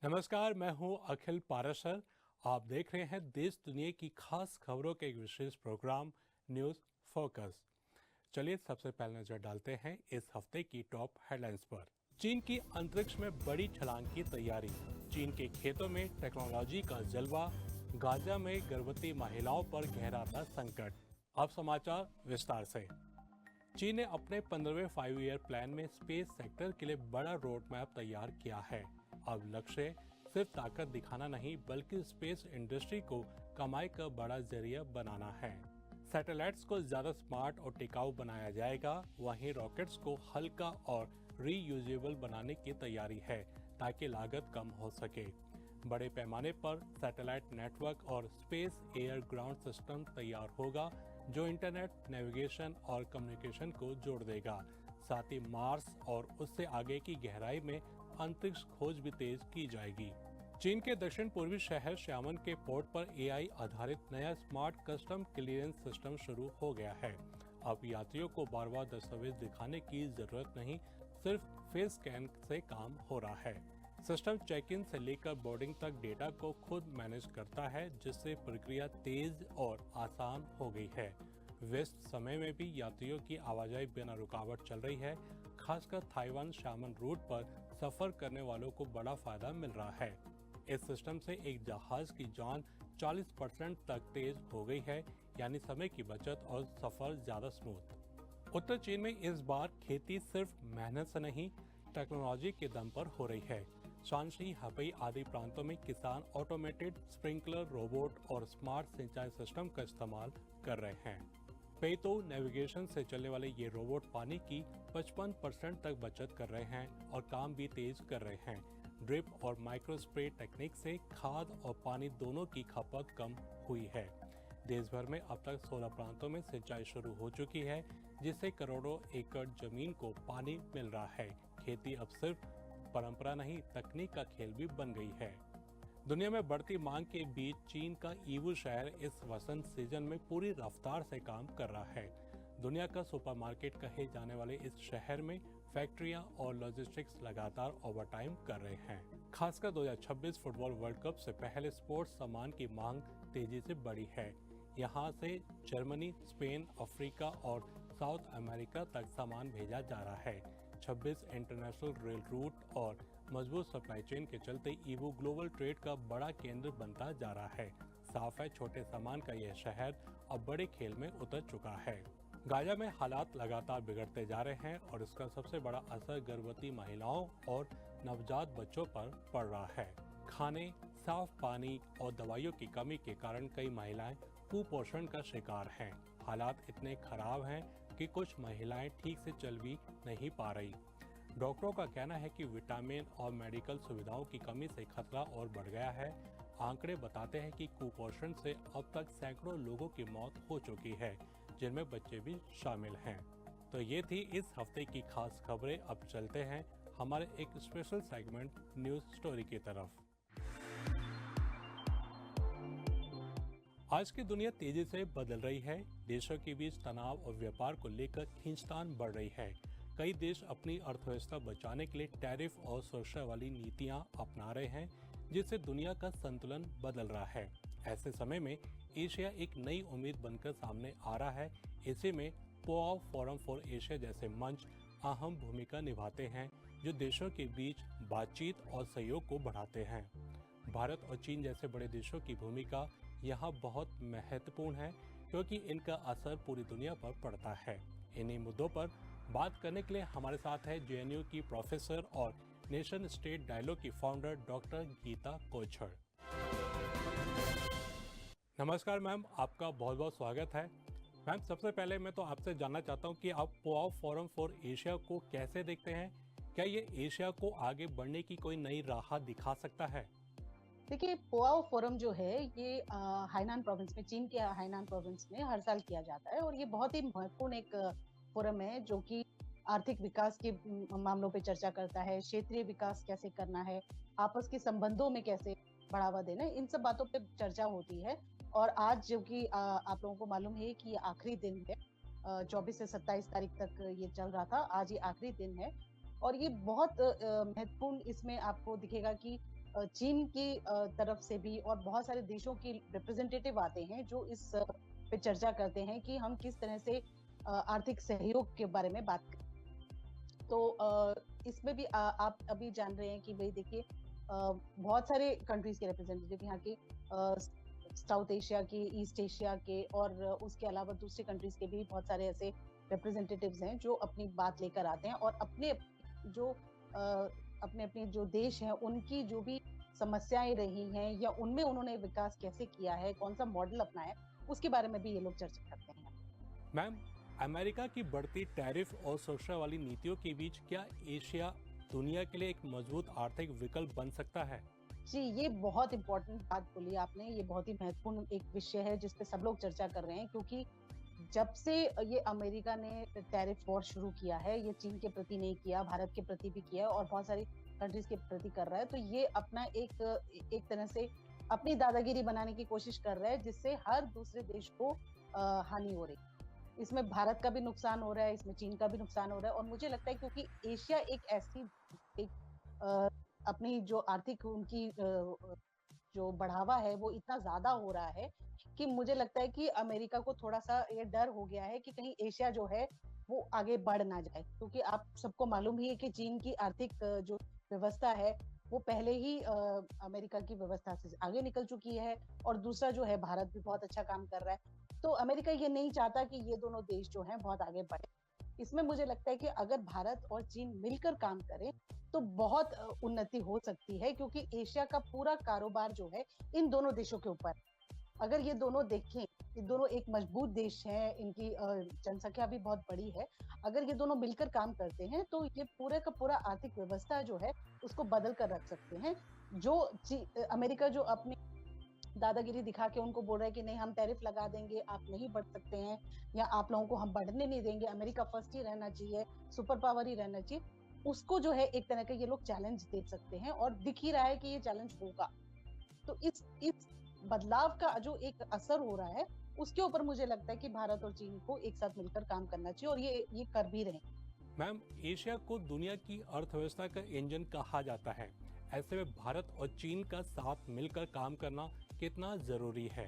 नमस्कार, मैं हूं अखिल पाराशर। आप देख रहे हैं देश दुनिया की खास खबरों के एक विशेष प्रोग्राम न्यूज़ फोकस। चलिए सबसे पहले नजर डालते हैं इस हफ्ते की टॉप हेडलाइंस पर। चीन की अंतरिक्ष में बड़ी छलांग की तैयारी, चीन के खेतों में टेक्नोलॉजी का जलवा, गाजा में गर्भवती महिलाओं पर गहराता संकट। अब समाचार विस्तार से। चीन ने अपने 15वें 5 ईयर प्लान में स्पेस सेक्टर के लिए बड़ा रोड मैप तैयार किया है। अब लक्ष्य सिर्फ ताकत दिखाना नहीं बल्कि स्पेस इंडस्ट्री को कमाई का बड़ा जरिया बनाना है। सैटेलाइट्स को ज्यादा स्मार्ट और टिकाऊ बनाया जाएगा, वहीं रॉकेट्स को हल्का और रीयूजेबल बनाने की तैयारी है ताकि लागत कम हो सके। बड़े पैमाने पर सैटेलाइट नेटवर्क और स्पेस एयर ग्राउंड सिस्टम तैयार होगा जो इंटरनेट, नेविगेशन और कम्युनिकेशन को जोड़ देगा। साथ ही मार्स और उससे आगे की गहराई में अंतरिक्ष खोज भी तेज की जाएगी। चीन के दक्षिण पूर्वी शहर श्यामन के पोर्ट पर एआई आधारित नया स्मार्ट कस्टम क्लियरेंस सिस्टम शुरू हो गया है। अब यात्रियों को बार बार दस्तावेज दिखाने की जरूरत नहीं, सिर्फ फेस स्कैन से काम हो रहा है। सिस्टम चेक इन से लेकर बोर्डिंग तक डेटा को खुद मैनेज करता है, जिससे प्रक्रिया तेज और आसान हो गई है। व्यस्त समय में भी यात्रियों की आवाजाही बिना रुकावट चल रही है। खासकर ताइवान श्यामन रूट पर सफर करने वालों को बड़ा फायदा मिल रहा है। इस सिस्टम से एक जहाज की जान 40% तक तेज हो गई है, यानी समय की बचत और सफर ज्यादा स्मूथ। उत्तर चीन में इस बार खेती सिर्फ मेहनत से नहीं, टेक्नोलॉजी के दम पर हो रही है। शांशी, हबई आदि प्रांतों में किसान ऑटोमेटेड स्प्रिंकलर, रोबोट और स्मार्ट सिंचाई सिस्टम का इस्तेमाल कर रहे हैं। पेतो नेविगेशन से चलने वाले ये रोबोट पानी की 55% तक बचत कर रहे हैं और काम भी तेज कर रहे हैं। ड्रिप और माइक्रो स्प्रे टेक्निक से खाद और पानी दोनों की खपत कम हुई है। देश भर में अब तक 16 प्रांतों में सिंचाई शुरू हो चुकी है, जिससे करोड़ों एकड़ जमीन को पानी मिल रहा है। खेती अब सिर्फ परंपरा नहीं, तकनीक का खेल भी बन गई है। दुनिया में बढ़ती मांग के बीच चीन का ईवू शहर इस वसंत सीजन में पूरी रफ्तार से काम कर रहा है। दुनिया का सुपरमार्केट कहे जाने वाले इस शहर में फैक्ट्रियां और लॉजिस्टिक्स लगातार ओवरटाइम कर रहे हैं। खासकर 2026 फुटबॉल वर्ल्ड कप से पहले स्पोर्ट्स सामान की मांग तेजी से बढ़ी है। यहाँ से जर्मनी, स्पेन, अफ्रीका और साउथ अमेरिका तक सामान भेजा जा रहा है। 26 इंटरनेशनल रेल रूट और मजबूत सप्लाई चेन के चलते ईवू ग्लोबल ट्रेड का बड़ा केंद्र बनता जा रहा है। साफ है, छोटे सामान का यह शहर अब बड़े खेल में उतर चुका है। गाजा में हालात लगातार बिगड़ते जा रहे हैं और इसका सबसे बड़ा असर गर्भवती महिलाओं और नवजात बच्चों पर पड़ रहा है। खाने, साफ पानी और दवाइयों की कमी के कारण कई महिलाएं कुपोषण का शिकार हैं। हालात इतने खराब हैं कि कुछ महिलाएं ठीक से चल भी नहीं पा रही। डॉक्टरों का कहना है कि विटामिन और मेडिकल सुविधाओं की कमी से खतरा और बढ़ गया है। आंकड़े बताते हैं कि कुपोषण से अब तक सैकड़ों लोगों की मौत हो चुकी है, जिनमें बच्चे भी शामिल हैं। तो ये थी इस हफ्ते की खास खबरें। अब चलते हैं हमारे एक स्पेशल सेगमेंट न्यूज स्टोरी की तरफ। आज की दुनिया तेजी से बदल रही है। देशों के बीच तनाव और व्यापार को लेकर खींचतान बढ़ रही है। कई देश अपनी अर्थव्यवस्था बचाने के लिए टैरिफ और सुरक्षा वाली नीतियां अपना रहे हैं, जिससे दुनिया का संतुलन बदल रहा है। ऐसे समय में एशिया एक नई उम्मीद बनकर सामने आ रहा है। ऐसे में पोआओ फोरम फॉर एशिया जैसे मंच अहम भूमिका निभाते हैं, जो देशों के बीच बातचीत और सहयोग को बढ़ाते हैं। भारत और चीन जैसे बड़े देशों की भूमिका यहाँ बहुत महत्वपूर्ण है, क्योंकि इनका असर पूरी दुनिया पर पड़ता है। इन्हीं मुद्दों पर बात करने के लिए हमारे साथ है जेएनयू की प्रोफेसर और नेशन स्टेट डायलॉग की फाउंडर डॉक्टर गीता कोछड़। नमस्कार मैम, आपका बहुत बहुत स्वागत है। मैम, सबसे पहले मैं तो आपसे जानना चाहता हूँ कि आप पोआओ फोरम फॉर एशिया को कैसे देखते हैं? क्या ये एशिया को आगे बढ़ने की कोई नई राह दिखा सकता है? देखिए, पोआओ फोरम जो है ये हाइनान प्रोविंस में, चीन के हाइनान प्रोविंस में हर साल किया जाता है और ये बहुत ही महत्वपूर्ण एक फोरम है जो कि आर्थिक विकास के मामलों पे चर्चा करता है, क्षेत्रीय विकास कैसे करना है, आपस के संबंधों में कैसे बढ़ावा देना है, इन सब बातों पे चर्चा होती है। और आज जो कि आप लोगों को मालूम है कि ये आखिरी दिन है, 24 से 27 तारीख तक ये चल रहा था, आज ये आखिरी दिन है। और ये बहुत महत्वपूर्ण, इसमें आपको दिखेगा कि चीन की तरफ से भी और बहुत सारे देशों की रिप्रेजेंटेटिव आते हैं जो इस पे चर्चा करते हैं कि हम किस तरह से आर्थिक सहयोग के बारे में बात करें। तो इसमें भी आप अभी जान रहे हैं कि भाई देखिए बहुत सारे कंट्रीज के रिप्रेजेंटेटिव यहाँ के साउथ एशिया के, ईस्ट एशिया के और उसके अलावा दूसरे कंट्रीज के भी बहुत सारे ऐसे रिप्रेजेंटेटिव्स हैं जो अपनी बात लेकर आते हैं और अपने जो अपने अपने जो देश हैं उनकी जो भी समस्याएं रही हैं या उनमें उन्होंने विकास कैसे किया है, कौन सा मॉडल अपनाया, उसके बारे में भी ये लोग चर्चा करते हैं। मैम, अमेरिका की बढ़ती टैरिफ और सुरक्षा वाली नीतियों के बीच क्या एशिया दुनिया के लिए एक मजबूत आर्थिक विकल्प बन सकता है? जी, ये बहुत इम्पोर्टेंट बात बोली आपने। ये बहुत ही महत्वपूर्ण एक विषय है जिस पे सब लोग चर्चा कर रहे हैं क्योंकि जब से ये अमेरिका ने टैरिफ वॉर शुरू किया है, ये चीन के प्रति नहीं किया, भारत के प्रति भी किया है और बहुत सारी कंट्रीज के प्रति कर रहा है। तो ये अपना एक तरह से अपनी दादागिरी बनाने की कोशिश कर रहा है जिससे हर दूसरे देश को हानि हो रही है। इसमें भारत का भी नुकसान हो रहा है, इसमें चीन का भी नुकसान हो रहा है और मुझे लगता है क्योंकि एशिया एक ऐसी एक अपनी जो आर्थिक उनकी जो बढ़ावा है वो इतना ज्यादा हो रहा है कि मुझे लगता है कि अमेरिका को थोड़ा सा ये डर हो गया है कि कहीं एशिया जो है वो आगे बढ़ ना जाए क्योंकि आप सबको मालूम ही है कि चीन की आर्थिक जो व्यवस्था है वो पहले ही अमेरिका की व्यवस्था से आगे निकल चुकी है और दूसरा जो है भारत भी बहुत अच्छा काम कर रहा है। तो अमेरिका ये नहीं चाहता कि ये दोनों देश जो हैं बहुत आगे बढ़े। इसमें मुझे लगता है कि अगर भारत और चीन मिलकर काम करें तो बहुत उन्नति हो सकती है क्योंकि एशिया का पूरा कारोबार जो है इन दोनों देशों के ऊपर। अगर ये दोनों देखें, ये दोनों एक मजबूत देश हैं, इनकी जनसंख्या भी बहुत बड़ी है। अगर ये दोनों मिलकर काम करते हैं तो ये पूरे का पूरा आर्थिक व्यवस्था जो है उसको बदल कर रख सकते हैं। जो अमेरिका जो अपनी दादागिरी दिखा के उनको बोल रहा है कि नहीं हम टैरिफ लगा देंगे, आप नहीं बढ़ सकते हैं या आप लोगों को हम बढ़ने नहीं देंगे, अमेरिका फर्स्ट ही रहना चाहिए, सुपर पावर ही रहना चाहिए, उसको जो है एक तरह का ये लोग चैलेंज दे सकते हैं और दिख ही रहा है कि ये चैलेंज होगा। तो इस बदलाव का जो एक असर हो रहा है उसके ऊपर मुझे लगता है कि भारत और चीन को एक साथ मिलकर काम करना चाहिए और ये कर भी रहे हैं। मैम, एशिया को दुनिया की अर्थव्यवस्था का इंजन कहा जाता है। ऐसे में भारत और चीन का साथ मिलकर काम करना कितना जरूरी है?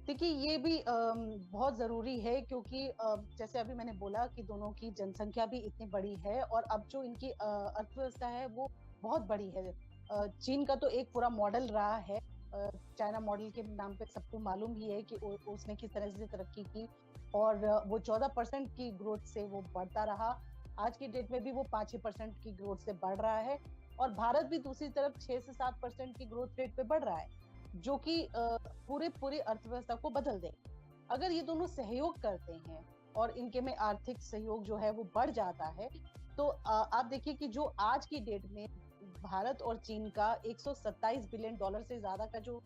देखिए ये भी बहुत जरूरी है क्योंकि जैसे अभी मैंने बोला कि दोनों की जनसंख्या भी इतनी बड़ी है और अब जो इनकी अर्थव्यवस्था है वो बहुत बड़ी है। चीन का तो एक पूरा मॉडल रहा है, चाइना मॉडल के नाम पे सबको मालूम ही है कि उसने किस तरह से तरक्की की और वो 14% की ग्रोथ से वो बढ़ता रहा। आज की डेट में भी वो 5-6% की ग्रोथ से बढ़ रहा है और भारत भी दूसरी तरफ 6 से 7% की ग्रोथ रेट पे बढ़ रहा है जो कि पूरे अर्थव्यवस्था को बदल दे। अगर ये दोनों सहयोग करते हैं और इनके में आर्थिक सहयोग जो है वो बढ़ जाता है तो आप देखिए कि जो आज की डेट में भारत और चीन का 127 बिलियन डॉलर से ज्यादा का जो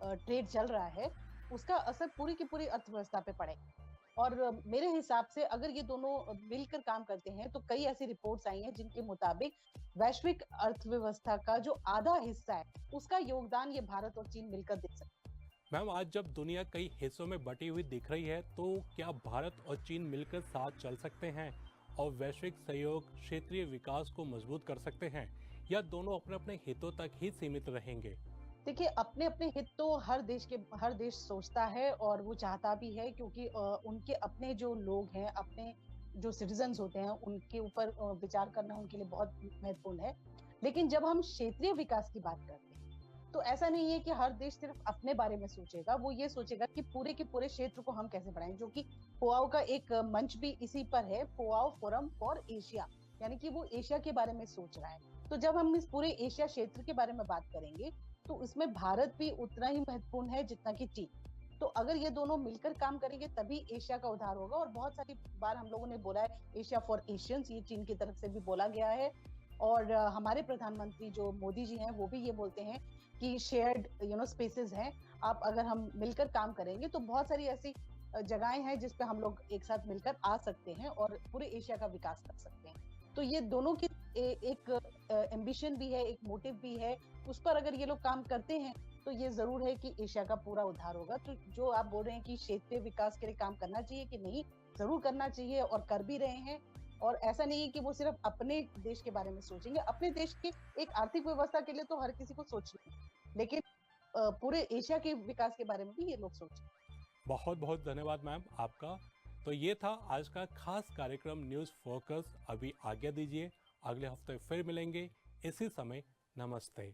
ट्रेड चल रहा है उसका असर पूरी की पूरी अर्थव्यवस्था पे पड़ेगा। और मेरे हिसाब से अगर ये दोनों मिलकर काम करते हैं तो कई ऐसी रिपोर्ट्स आई हैं जिनके मुताबिक वैश्विक अर्थव्यवस्था का जो आधा हिस्सा है उसका योगदान ये भारत और चीन मिलकर दे सकते हैं। मैम, आज जब दुनिया कई हिस्सों में बटी हुई दिख रही है तो क्या भारत और चीन मिलकर साथ चल सकते हैं और वैश्विक सहयोग क्षेत्रीय विकास को मजबूत कर सकते हैं, या दोनों अपने अपने हितों तक ही सीमित रहेंगे? देखिए अपने अपने हित तो हर देश सोचता है और वो चाहता भी है क्योंकि उनके अपने जो लोग हैं, अपने जो सिटीजन्स होते हैं उनके ऊपर विचार करना उनके लिए बहुत महत्वपूर्ण है। लेकिन जब हम क्षेत्रीय विकास की बात करते हैं तो ऐसा नहीं है कि हर देश सिर्फ अपने बारे में सोचेगा, वो ये सोचेगा कि पूरे के पूरे क्षेत्र को हम कैसे बढ़ाएं, जो कि पोआओ का एक मंच भी इसी पर है, पोआओ फोरम फॉर एशिया, यानी कि वो एशिया के बारे में सोच रहा है। तो जब हम इस पूरे एशिया क्षेत्र के बारे में बात करेंगे तो इसमें भारत भी उतना ही महत्वपूर्ण है जितना कि चीन। तो अगर ये दोनों मिलकर काम करेंगे तभी एशिया का उद्धार होगा और बहुत सारी बार हम लोगों ने बोला है एशिया फॉर एशियंस, ये चीन की तरफ से भी बोला गया है और हमारे प्रधानमंत्री जो मोदी जी हैं वो भी ये बोलते हैं कि शेयर्ड स्पेसेस हैं। आप अगर हम मिलकर काम करेंगे तो बहुत सारी ऐसी जगहें हैं जिस पे हम लोग एक साथ मिलकर आ सकते हैं और पूरे एशिया का विकास कर सकते हैं। तो ये दोनों की एक एम्बिशन भी है, एक मोटिव भी है, उस पर अगर ये लोग काम करते हैं तो ये जरूर है कि एशिया का पूरा उद्धार होगा। तो जो आप बोल रहे हैं कि क्षेत्रीय विकास के लिए काम करना चाहिए कि नहीं, जरूर करना चाहिए और कर भी रहे हैं। और ऐसा नहीं है कि वो सिर्फ अपने देश के बारे में सोचेंगे, अपने देश की एक आर्थिक व्यवस्था के लिए तो हर किसी को सोचना है, लेकिन पूरे एशिया के विकास के बारे में भी ये लोग सोचें। बहुत बहुत धन्यवाद मैम आपका। तो ये था आज का खास कार्यक्रम न्यूज़ फोकस। अभी आज्ञा दीजिए, अगले हफ्ते फिर मिलेंगे इसी समय। नमस्ते।